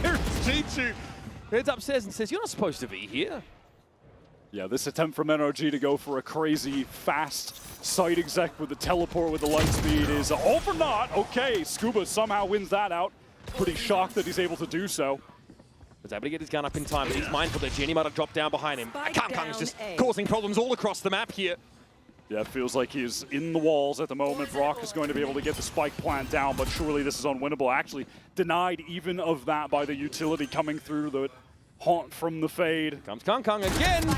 G2 heads upstairs and says, "You're not supposed to be here." Yeah, this attempt from NRG to go for a crazy, fast site exec with the teleport with the light speed is all for naught. Okay, Scuba somehow wins that out. Pretty shocked that he's able to do so. Was able to get his gun up in time, but he's mindful that Jenny might have dropped down behind him. Kang's just causing problems all across the map here. Yeah, it feels like he's in the walls at the moment. Brock is going to be able to get the spike plant down, but surely this is unwinnable. Actually, denied even of that by the utility coming through the haunt from the fade. Comes Kang again.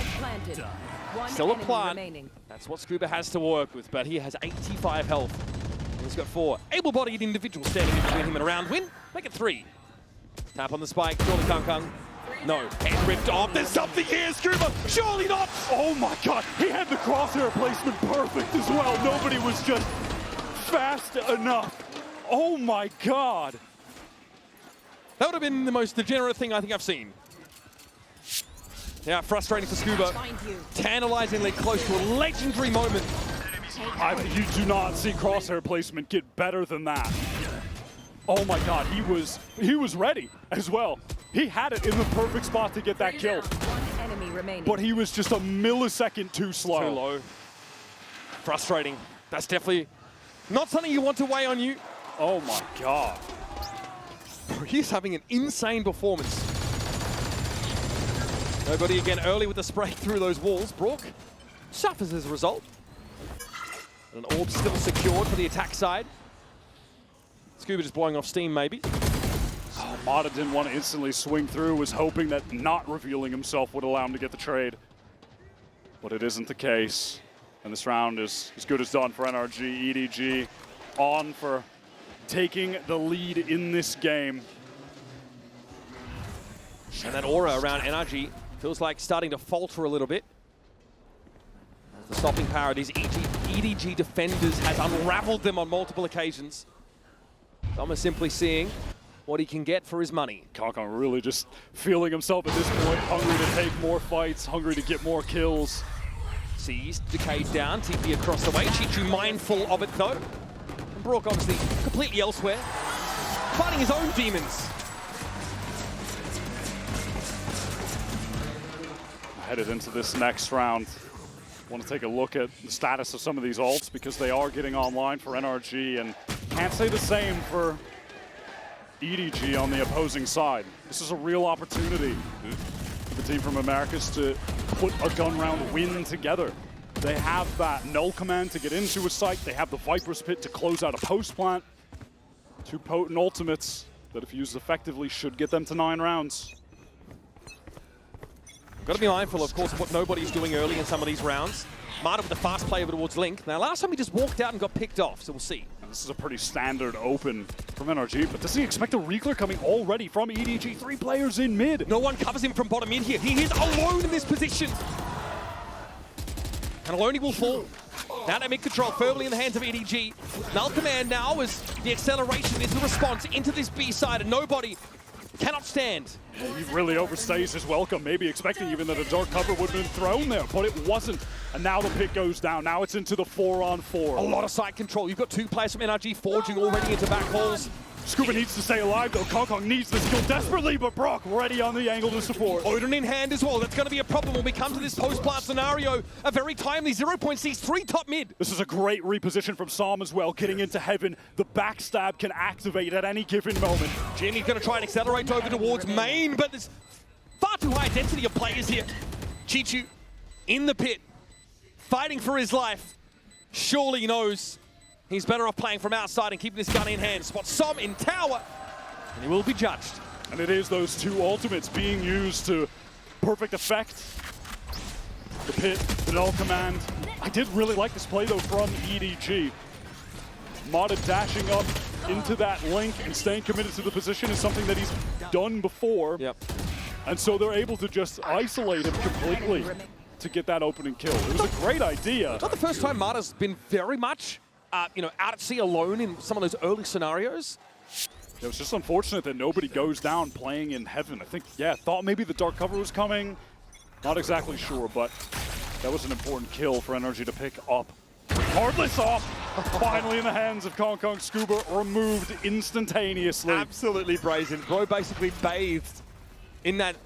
Still a plant. Remaining. That's what Scuba has to work with, but he has 85 health. And he's got 4 able-bodied individuals standing in between him and a round win. Make it 3. Tap on the spike, surely Kang. No, head ripped off. There's something here, Scuba. Surely not. Oh my God, he had the crosshair placement perfect as well. Nobody was just fast enough. Oh my God. That would have been the most degenerate thing I think I've seen. Yeah, frustrating for Scuba. Tantalizingly close to a legendary moment. You do not see crosshair placement get better than that. Oh my God, he was ready as well. He had it in the perfect spot to get that kill. One enemy remaining. But he was just a millisecond too slow. Too low. Frustrating. That's definitely not something you want to weigh on you. Oh my God. He's having an insane performance. Nobody again early with the spray through those walls. Brook suffers as a result. And an orb still secured for the attack side. Scuba just blowing off steam, maybe. Oh, Mata didn't want to instantly swing through, was hoping that not revealing himself would allow him to get the trade. But it isn't the case. And this round is as good as done for NRG. EDG on for taking the lead in this game. And that aura around NRG feels like starting to falter a little bit. As the stopping power of these EDG defenders has unraveled them on multiple occasions. Some are simply seeing what he can get for his money. Kong really just feeling himself at this point, hungry to take more fights, hungry to get more kills. Sees Decayed down, TP across the way. Chichu mindful of it though. And Brock obviously completely elsewhere, fighting his own demons. Headed into this next round. Want to take a look at the status of some of these ults because they are getting online for NRG, and can't say the same for EDG on the opposing side. This is a real opportunity for the team from Americas to put a gun round win together. They have that null command to get into a site. They have the Viper's Pit to close out a post plant. Two potent ultimates that if used effectively should get them to 9 rounds. Got to be mindful, of course, of what nobody's doing early in some of these rounds. Marta with the fast play over towards Link. Now, last time he just walked out and got picked off, so we'll see. And this is a pretty standard open from NRG, but does he expect a reclear coming already from EDG? 3 players in mid. No one covers him from bottom mid here. He is alone in this position. And alone he will fall. Now that mid control firmly in the hands of EDG. Null command now is the acceleration is the response into this B side, and nobody cannot stand. He really overstays his welcome, maybe expecting even that a dark cover would have been thrown there, but it wasn't. And now the pit goes down. Now it's into the 4-on-4. A lot of side control. You've got 2 players from NRG forging already into back halls. Scuba needs to stay alive though. Kong needs this kill desperately, but Brock ready on the angle to support. Odin in hand as well. That's going to be a problem when we come to this post-plant scenario. A very timely 0.63 top mid. This is a great reposition from Psalm as well, getting into heaven. The backstab can activate at any given moment. Jimmy's going to try and accelerate over towards main, but there's far too high density of players here. Chichu in the pit, fighting for his life. Surely knows he's better off playing from outside and keeping this gun in hand. Spots Som in tower, and he will be judged. And it is those 2 ultimates being used to perfect effect. The pit, the null command. I did really like this play though from EDG. Mata dashing up into that link and staying committed to the position is something that he's done before. Yep. And so they're able to just isolate him completely to get that opening kill. It was a great idea. Not the first time Mata's been very much out at sea alone in some of those early scenarios. It was just unfortunate that nobody goes down playing in heaven. I think, yeah, thought maybe the dark cover was coming. Not exactly sure, but that was an important kill for NRG to pick up. Regardless off, finally in the hands of Kong Scuba, removed instantaneously. Absolutely brazen. Bro basically bathed in that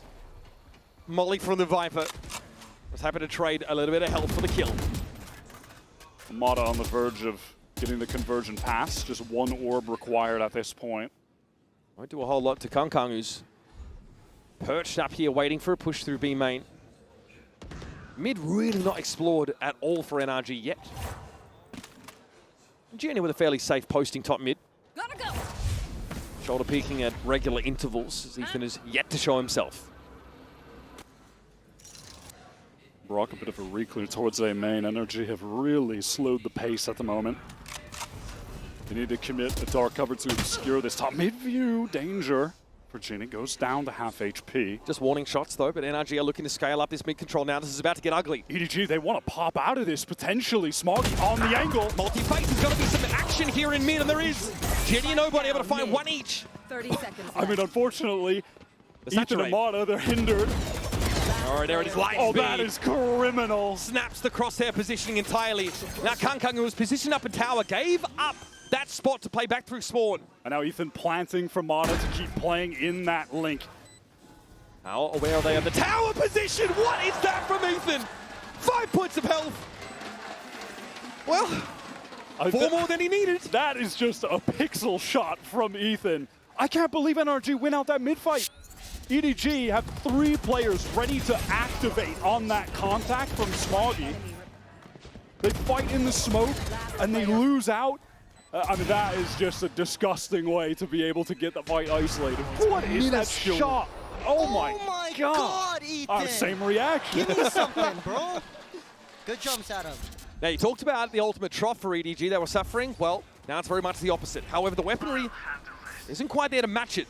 molly from the Viper. Was happy to trade a little bit of health for the kill. Mata on the verge of getting the conversion pass. Just 1 orb required at this point. Won't do a whole lot to Kong, who's perched up here waiting for a push through B main. Mid really not explored at all for NRG yet. Jenny with a fairly safe posting top mid. Gotta go. Shoulder peeking at regular intervals as Ethan is yet to show himself. Brock, a bit of a reclear towards A main. NRG have really slowed the pace at the moment. They need to commit a dark cover to obscure this top mid view. Danger. Virginia goes down to half HP. Just warning shots though, but NRG are looking to scale up this mid control now. This is about to get ugly. EDG, they want to pop out of this potentially. Smoggy on the angle. Multi-face, there's got to be some action here in mid, and there is. Jenny and nobody able to find 1 each. 30 seconds. I mean, unfortunately, Ethan saturate. and Mata, they're hindered. All right, there it is. Light Oh, speed. that is criminal. Snaps the crosshair positioning entirely. Now Kong, who was positioned up in tower, gave up that spot to play back through spawn. And now Ethan planting for Mata to keep playing in that link. How aware are they of the tower position? What is that from Ethan? 5 points of health. Well, 4 more than he needed. That is just a pixel shot from Ethan. I can't believe NRG win out that mid-fight. EDG have 3 players ready to activate on that contact from Smoggy. They fight in the smoke and they lose out. I mean, that is just a disgusting way to be able to get the fight isolated. What is that shot? Oh my god, Ethan! Same reaction. Give me something, bro. Good jumps out of. Now, you talked about the ultimate trough for EDG. They were suffering. Well, now it's very much the opposite. However, the weaponry isn't quite there to match it.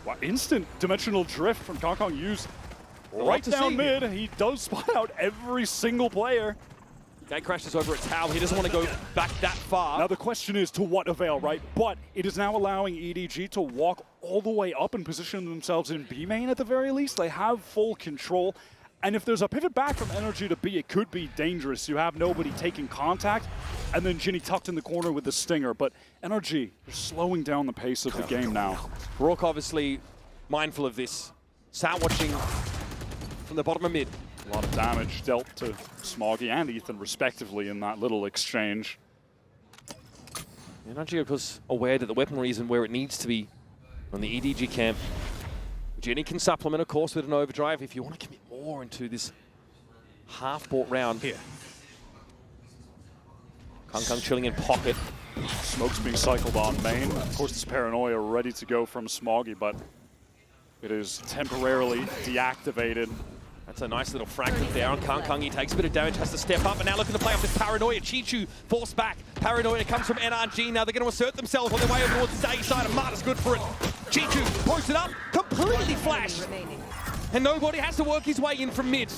Wow, instant dimensional drift from Kong used right to down see. mid. He does spot out every single player. Gate crashes over at tower. He doesn't want to go back that far. Now the question is to what avail, right? But it is now allowing EDG to walk all the way up and position themselves in B main at the very least. They have full control. And if there's a pivot back from NRG to B, it could be dangerous. You have nobody taking contact, and then Ginny tucked in the corner with the stinger. But NRG, they're slowing down the pace of the game now. Rourke obviously mindful of this. Sat watching from the bottom of mid. A lot of damage dealt to Smoggy and Ethan, respectively, in that little exchange. NRG, of course, aware that the weaponry isn't where it needs to be on the EDG camp. Ginny can supplement, of course, with an overdrive if you want to commit more into this half-bought round. Here. Kung chilling in pocket. Smoke's being cycled on main. Of course, it's Paranoia ready to go from Smoggy, but it is temporarily deactivated. That's a nice little fragment there on Kung. He takes a bit of damage, has to step up, and now looking to play off this Paranoia. Chichu forced back. Paranoia comes from NRG. Now they're going to assert themselves on their way over towards the A side, and Marta's good for it. Chichu posted up, completely flashed. And nobody has to work his way in from mid.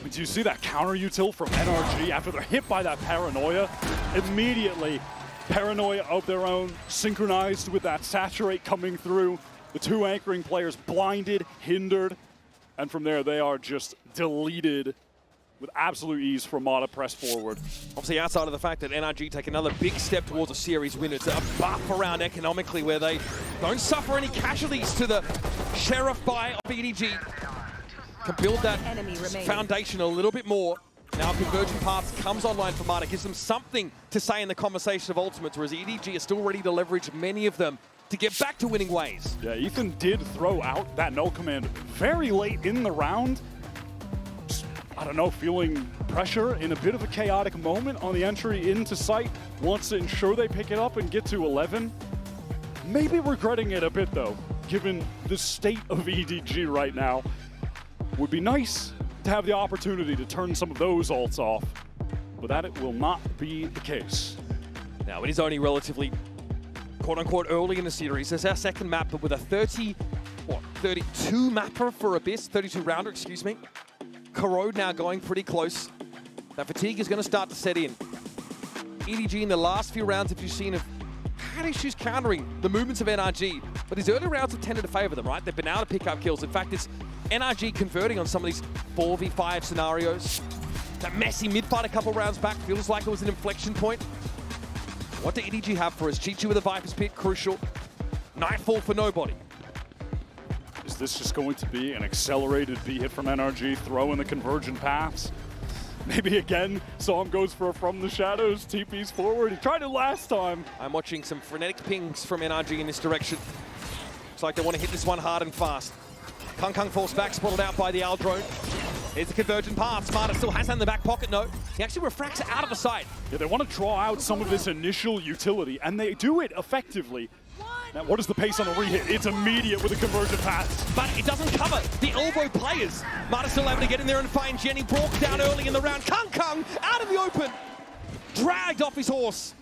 But do you see that counter util from NRG after they're hit by that Paranoia? Immediately, Paranoia of their own, synchronized with that Saturate coming through. The two anchoring players blinded, hindered, and from there they are just deleted with absolute ease from Mata press forward. Obviously, outside of the fact that NRG take another big step towards a series win, it's a buff around economically where they don't suffer any casualties to the sheriff buy of EDG. Can build that foundation a little bit more. Now Convergent Paths comes online for Mata, gives them something to say in the conversation of ultimates, whereas EDG are still ready to leverage many of them to get back to winning ways. Yeah, Ethan did throw out that null command very late in the round. Just, I don't know, feeling pressure in a bit of a chaotic moment on the entry into site. Wants to ensure they pick it up and get to 11. Maybe regretting it a bit though, given the state of EDG right now. Would be nice to have the opportunity to turn some of those ults off, but that it will not be the case. Now, it is only relatively quote-unquote early in the series. There's our second map, but with a 32 mapper for Abyss, 32 rounder, excuse me. Corrode now going pretty close. That fatigue is going to start to set in. EDG in the last few rounds, if you've seen, have had issues countering the movements of NRG, but these early rounds have tended to favor them, right? They've been able to pick up kills. In fact, it's NRG converting on some of these 4v5 scenarios. That messy mid-fight a couple rounds back feels like it was an inflection point. What do EDG have for us? Chichu with a Viper's Pit, crucial. Nightfall for nobody. Is this just going to be an accelerated B hit from NRG, throw in the Convergent Paths? Maybe again, Psalm goes for a From the Shadows, TP's forward. He tried it last time. I'm watching some frenetic pings from NRG in this direction. Looks like they want to hit this one hard and fast. Kung falls back, spotted out by the Al drone. Here's the Convergent Path. Smarter still has that in the back pocket, no. He actually refracts it out of the sight. Yeah, they want to draw out some of this initial utility, and they do it effectively. Now, what is the pace on the re-hit? It's immediate with the Convergent Path. But it doesn't cover the elbow players. Marta's still able to get in there and find Jenny. Brought down early in the round. Kung out of the open. Dragged off his horse.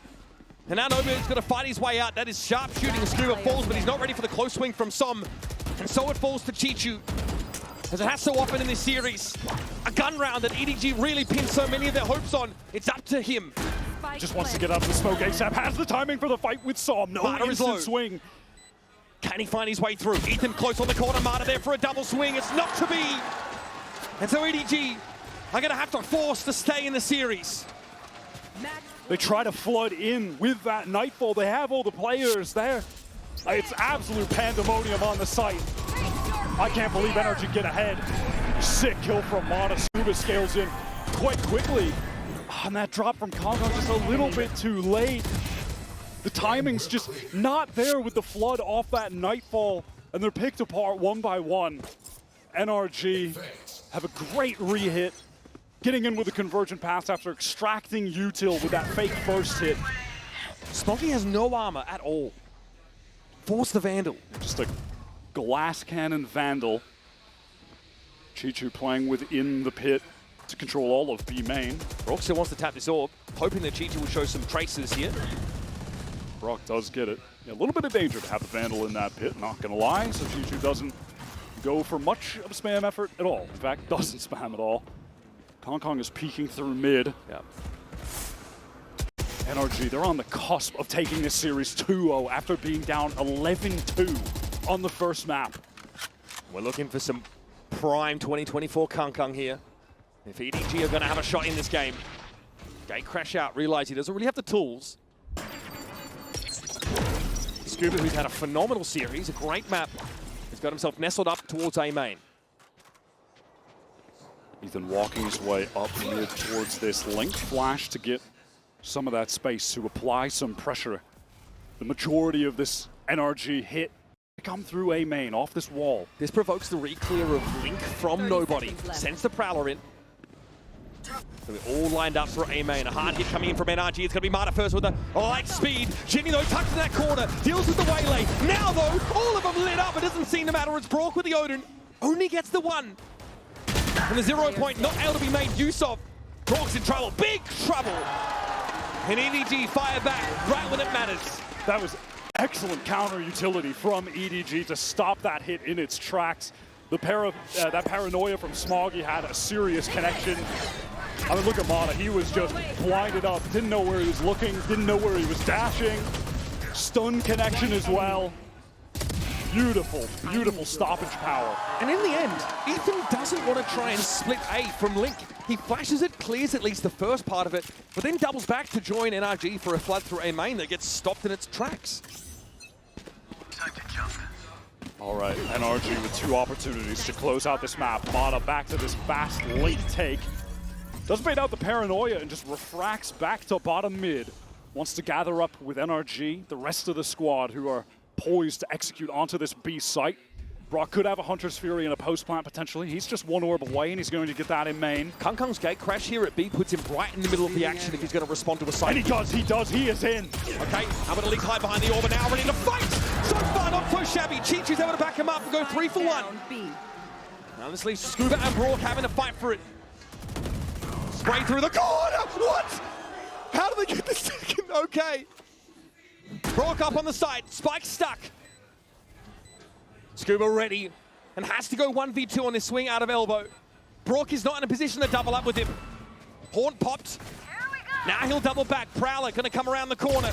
And now Nobu's going to fight his way out. That is sharp shooting. Scooter falls, but he's not ready for the close swing from Som. And so it falls to Chichu. As it has so often in this series. A gun round that EDG really pinned so many of their hopes on. It's up to him. Just wants to get out of the smoke ASAP. Has the timing for the fight with Som. No Marta is low. instant swing. Can he find his way through? Ethan close on the corner. Marta there for a double swing. It's not to be. And so EDG are going to have to force to stay in the series. They try to flood in with that Nightfall. They have all the players there. It's absolute pandemonium on the site. I can't believe NRG get ahead. Sick kill from Mata. Scuba scales in quite quickly. And that drop from Congo just a little bit too late. The timing's just not there with the flood off that Nightfall. And they're picked apart one by one. NRG have a great re-hit. Getting in with the Convergent Path after extracting util with that fake first hit. Smoggy has no armor at all. Force the Vandal. Just a glass cannon Vandal. Chichu playing within the pit to control all of B main. Rock still wants to tap this orb, hoping that Chichu will show some traces here. Brock does get it. Yeah, a little bit of danger to have the Vandal in that pit, not gonna lie. So Chichu doesn't go for much of a spam effort at all. In fact, doesn't spam at all. Kong is peeking through mid. Yeah. NRG, they're on the cusp of taking this series 2-0 after being down 11-2 on the first map. We're looking for some prime 2024 Kong here. If EDG are going to have a shot in this game. Gate crash out, realize he doesn't really have the tools. Scuba, who's had a phenomenal series, a great map, has got himself nestled up towards A main. Ethan walking his way up mid towards this link flash to get some of that space to apply some pressure. The majority of this NRG hit come through A main off this wall. This provokes the re-clear of Link from nobody. Sends the Prowler in. So we're all lined up for A main. A hard hit coming in from NRG. It's going to be Marta first with a light speed. Jimmy, though, tucked in that corner. Deals with the waylay. Now, though, all of them lit up. It doesn't seem to matter. It's Brock with the Odin. Only gets the one. And the 0 point not able to be made use of. Brock's in trouble. Big trouble. And EDG fire back right when it matters. That was excellent counter utility from EDG to stop that hit in its tracks. The that paranoia from Smoggy had a serious connection. I mean, look at Mata. He was just blinded up. Didn't know where he was looking. Didn't know where he was dashing. Stun connection as well. Beautiful, beautiful stoppage power. And in the end, Ethan doesn't want to try and split A from Link. He flashes it, clears at least the first part of it, but then doubles back to join NRG for a flood through A main that gets stopped in its tracks. Time to jump. All right, NRG with 2 opportunities to close out this map. Mata back to this fast late take. Does bait out the paranoia and just refracts back to bottom mid. Wants to gather up with NRG, the rest of the squad who are poised to execute onto this B site. Brock could have a Hunter's Fury and a post plant potentially. He's just 1 orb away and he's going to get that in main. Kong's gate crash here at B puts him right in the middle of the action if he's going to respond to a site. And he does, he is in. Okay, I'm going to leak high behind the orb and now ready to fight! So far, not so shabby. Chi-Chi's able to back him up and go 3 for 1. Now this leaves Scuba and Brock having to fight for it. Spray through the corner! What? How do they get this second? Okay. Brock up on the side, Spike stuck. Scuba ready, and has to go 1v2 on this swing out of elbow. Brock is not in a position to double up with him. Haunt popped. Now he'll double back. Prowler gonna come around the corner.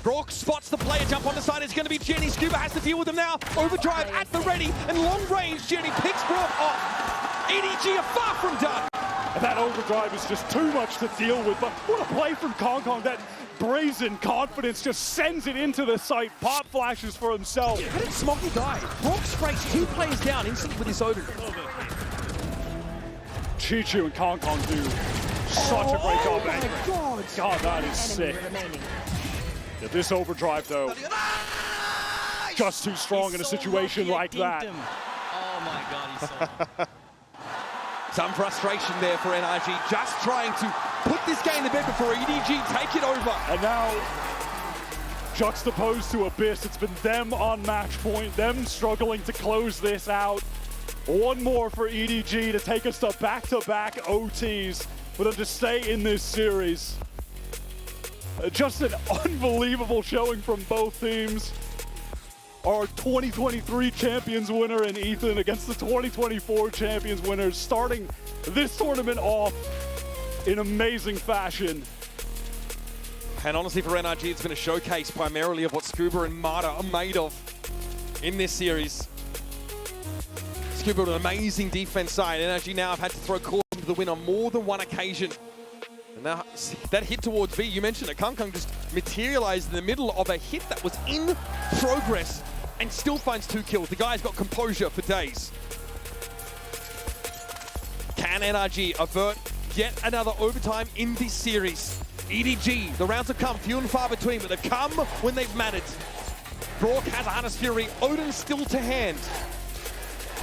Brock spots the player jump on the side. It's gonna be Jenny. Scuba has to deal with him now. Overdrive at the ready, and long range. Jenny picks Brock off. EDG are far from done. And that overdrive is just too much to deal with, but what a play from Kong. That brazen confidence just sends it into the site. Pop flashes for himself. How did Smoggy die? Brock sprays 2 players down instantly with his Odin. Chi-Chi and Kong do such a great job. God. God, that is sick. Yeah, this overdrive, though, just too strong in a situation like that. Oh my god, he's so... Some frustration there for NRG, just trying to put this game to bed before EDG take it over. And now, juxtaposed to Abyss, it's been them on match point, them struggling to close this out. 1 more for EDG to take us to back-to-back OTs for them to stay in this series. Just an unbelievable showing from both teams. Our 2023 Champions winner in Ethan against the 2024 Champions winners, starting this tournament off in amazing fashion. And honestly for NRG, it's been a showcase primarily of what Scuba and Marta are made of in this series. Scuba with an amazing defense side. NRG now have had to throw caution to the win on more than 1 occasion. And now that hit towards B, you mentioned it, Kong just materialized in the middle of a hit that was in progress and still finds 2 kills. The guy's got composure for days. Can NRG avert yet another overtime in this series? EDG, the rounds have come few and far between, but they've come when they've mattered. Brock has a Hunter's Fury, Odin still to hand.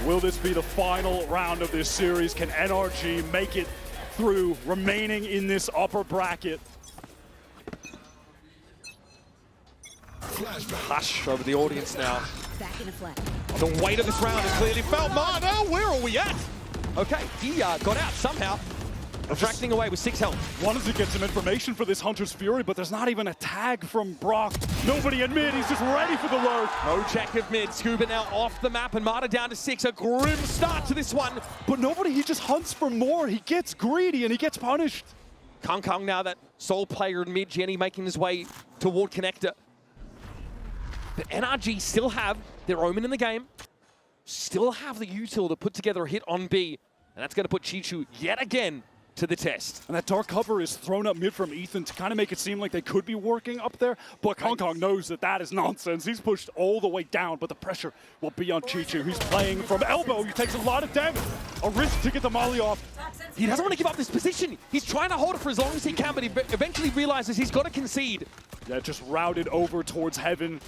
Will this be the final round of this series? Can NRG make it through, remaining in this upper bracket? Hush over the audience now. The weight of this round is clearly felt. Now, where are we at? Okay, he got out somehow. Retracting away with 6 health. Wanted to get some information for this Hunter's Fury, but there's not even a tag from Brock. Nobody in mid, he's just ready for the lurk. No check of mid. Scuba now off the map, and Marta down to 6. A grim start to this one. But nobody, he just hunts for more. He gets greedy and he gets punished. Kung now that sole player in mid. Jenny making his way toward connector. But NRG still have their Omen in the game. Still have the util to put together a hit on B. And that's going to put Chichu yet again to the test. And that dark cover is thrown up mid from Ethan to kind of make it seem like they could be working up there. But Kong knows that that is nonsense. He's pushed all the way down, but the pressure will be on Chichu. He's playing from elbow. He takes a lot of damage. A risk to get the molly off. He doesn't want to give up this position. He's trying to hold it for as long as he can, but he eventually realizes he's got to concede. Yeah, just routed over towards heaven.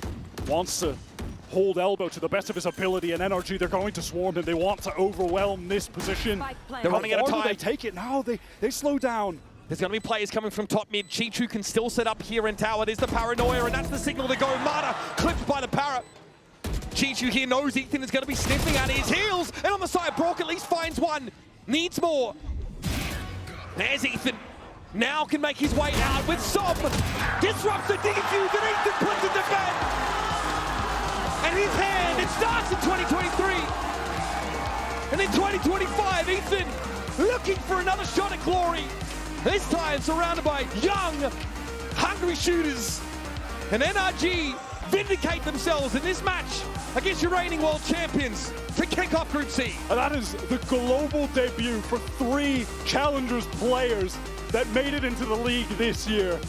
Wants to hold elbow to the best of his ability, and NRG, they're going to swarm him. They want to overwhelm this position. They're running out of time. They take it now. They slow down. There's going to be players coming from top mid. Chichu can still set up here in tower. There's the paranoia, and that's the signal to go. Marta clipped by the para. Chichu here knows Ethan is going to be sniffing at his heels, and on the side, Brock at least finds one. Needs more. There's Ethan. Now can make his way out with Sob. Disrupts the defuse, and Ethan puts it to bed. And his hand, it starts in 2023. And in 2025, Ethan looking for another shot at glory. This time surrounded by young, hungry shooters. And NRG vindicate themselves in this match against your reigning world champions to kick off Group C. And that is the global debut for 3 Challengers players that made it into the league this year.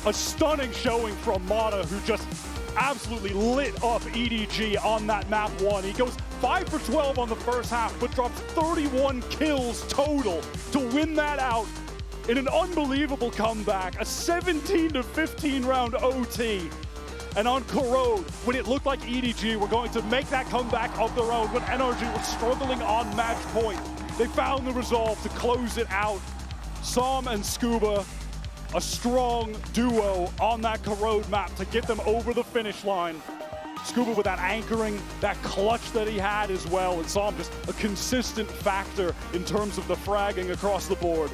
A stunning showing from Mata, who just absolutely lit up EDG on that map 1. He goes 5 for 12 on the first half, but drops 31 kills total to win that out in an unbelievable comeback, a 17-15 round OT. And on Corrode, when it looked like EDG were going to make that comeback of their own, when NRG was struggling on match point, they found the resolve to close it out. Som and Scuba, a strong duo on that Corrode map to get them over the finish line. Scuba with that anchoring, that clutch that he had as well, and Som just a consistent factor in terms of the fragging across the board.